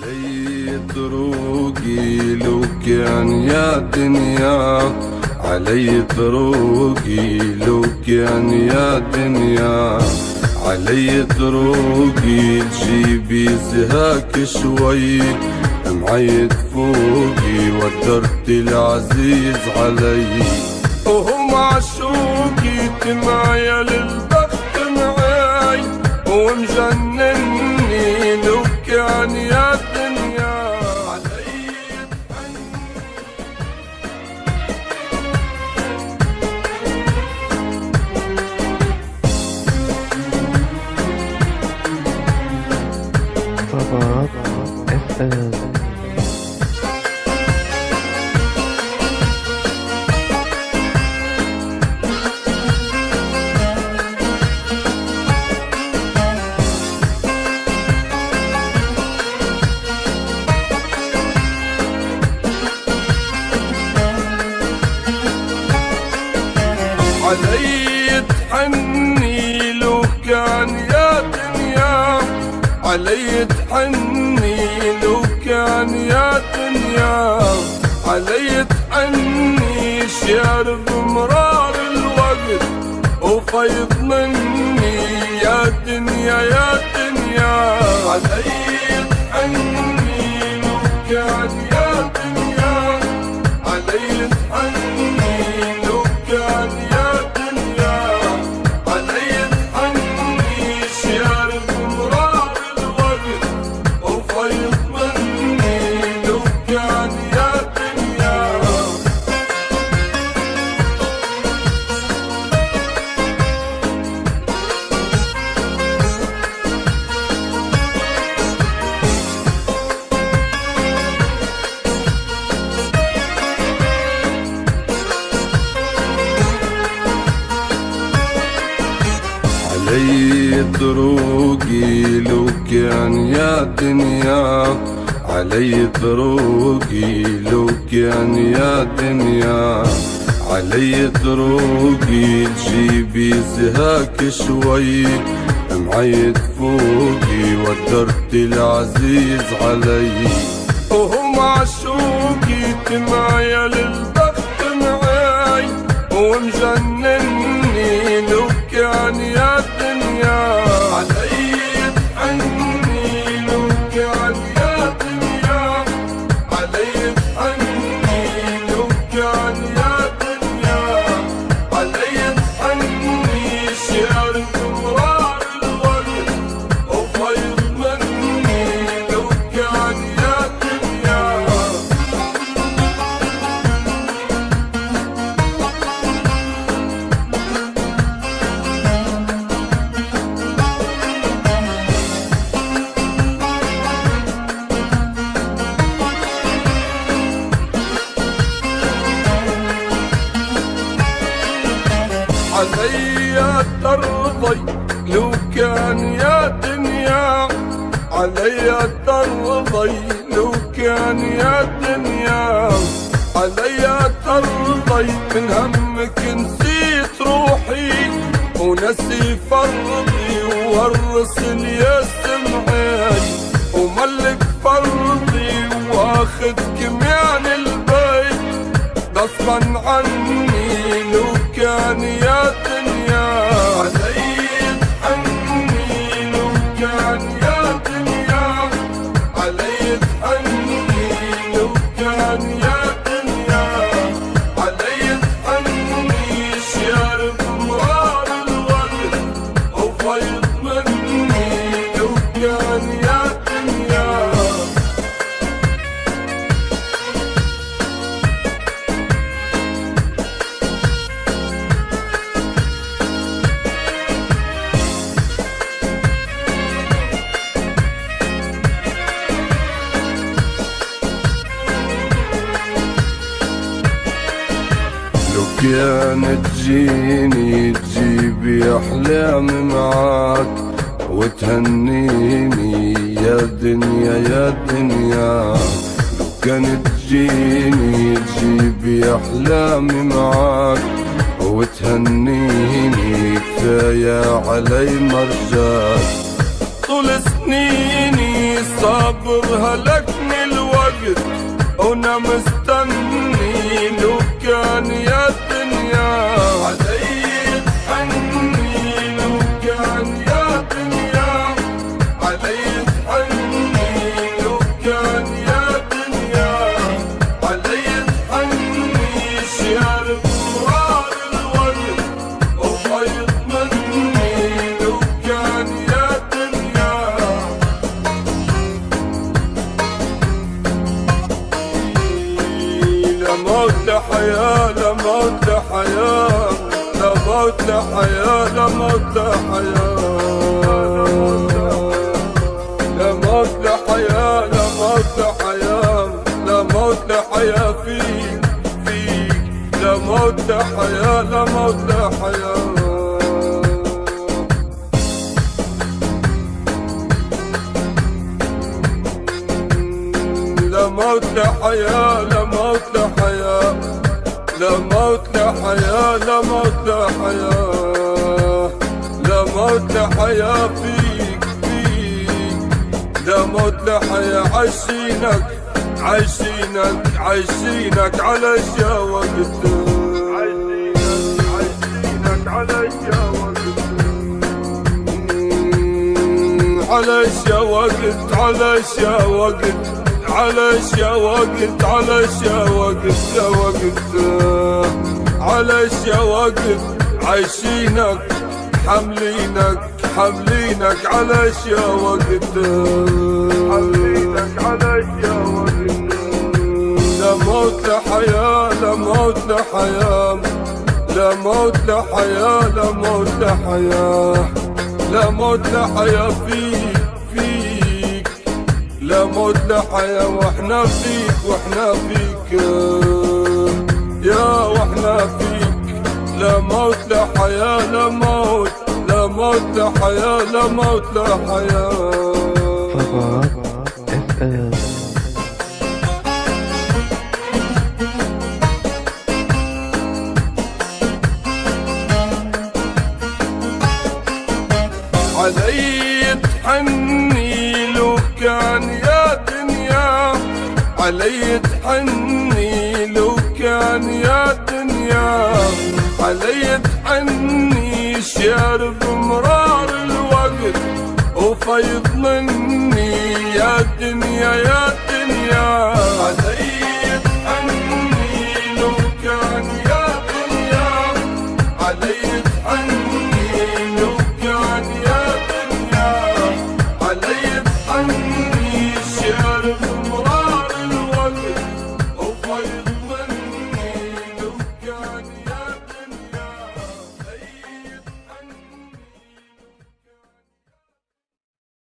علي طروقي لو كان يا دنيا، علي طروقي لو كان يا دنيا، علي طروقي تجيبي زهاك شوي، معيد فوقي ودرت العزيز علي، وهو معشوقي تمايا للبخت معاي، ومجنني لو كان يا دنيا علي طبعا FM. علي تحني لو كان يا دنيا، علي تحني لو كان يا دنيا، علي تحني شارب مرار الوقت وفيض مني يا دنيا يا دنيا، علي تحني لو كان يا دنيا، علي تحني لو كان يا دنيا، علي تحني شارب مرار الوقت وفيض مني لو كان يا دنيا. علي طروقي لو كان يا دنيا، علي طروقي لو كان يا دنيا، علي طروقي تجيبي زهاك شوي، معيد فوقي ودرت العزيز علي، وهو معشوقي تمايا للبخت معاي، ومجنني لو كان يا دنيا علي تحني لو كان يا دنيا، علي تحني لو كان يا دنيا، علي تحني شارب مرار الوقت وفيض مني لو كان يا دنيا. علي ترضي لو كان يا دنيا، علي ترضي لو كان يا دنيا، علي ترضي من همك نسيت روحي ونسي فرضي والرسل يسمعي، وملك فرضي واخد كميان البيت غصبا عني لو كان يا دنيا، علي تحني لو كان يا دنيا، علي تحني لو كان يا دنيا، علي تحني شارب مرار الوقت وفيض مني لو كان يا دنيا. لو كانت تجيني تجيبي أحلامي معاك وتهنيني يا دنيا يا دنيا، لو كانت تجيني تجيبي أحلامي معاك وتهنيني كفاية علي مرجاك، طول سنيني صابر هلكني الوقت وانا مستني، لو كان يا الدنيا علي تحني، لو كان يا الدنيا علي تحني، لو كان يا الدنيا علي تحني، شارب مرار الوقت وفيض مني، لو كان يا الدنيا لا موت لا حياة، لا موت لا حياة، لا موت لا حياة، لا موت لا حياة، لا موت لا حياة، لا موت لا حياة، لا موت لا حياة فيك فيك، لا موت لا حياة، لا موت لا حياة. لا موت لا حياة، لا موت لا حياة، لا موت لا حياة، لا موت لا حياة، لا موت لا حياة فيك فيك، لا موت لا حياة. عايشينك عايشينك عايشينك على اشياء وقت، عايشينك على اشياء وقت، على اشياء وقت، على اشياء وقت، على اشياء وقت، على اشياء وقت، يا وقت على اشياء وقت. عايشينك حملينك حملينك على اشياء وقت، حملينك على اشياء وقت. لا موت لا حياة، لا موت لا حياة، لا موت لا حياة، لا موت لا حياة، لا موت لا حياة فيك فيك، لا موت لا حياة. واحنا فيك واحنا فيك يا واحنا فيك، لا موت لا حياة، لا موت، لا موت لا حياة، لا موت لا حياة. علي تحني، لو كان يا دنيا علي تحني، لو كان يا دنيا علي تحني، شارب مرار الوقت وفيض مني، يا دنيا يا دنيا علي تحني، لو كان يا دنيا علي تحني، لو كان يا دنيا علي تحني.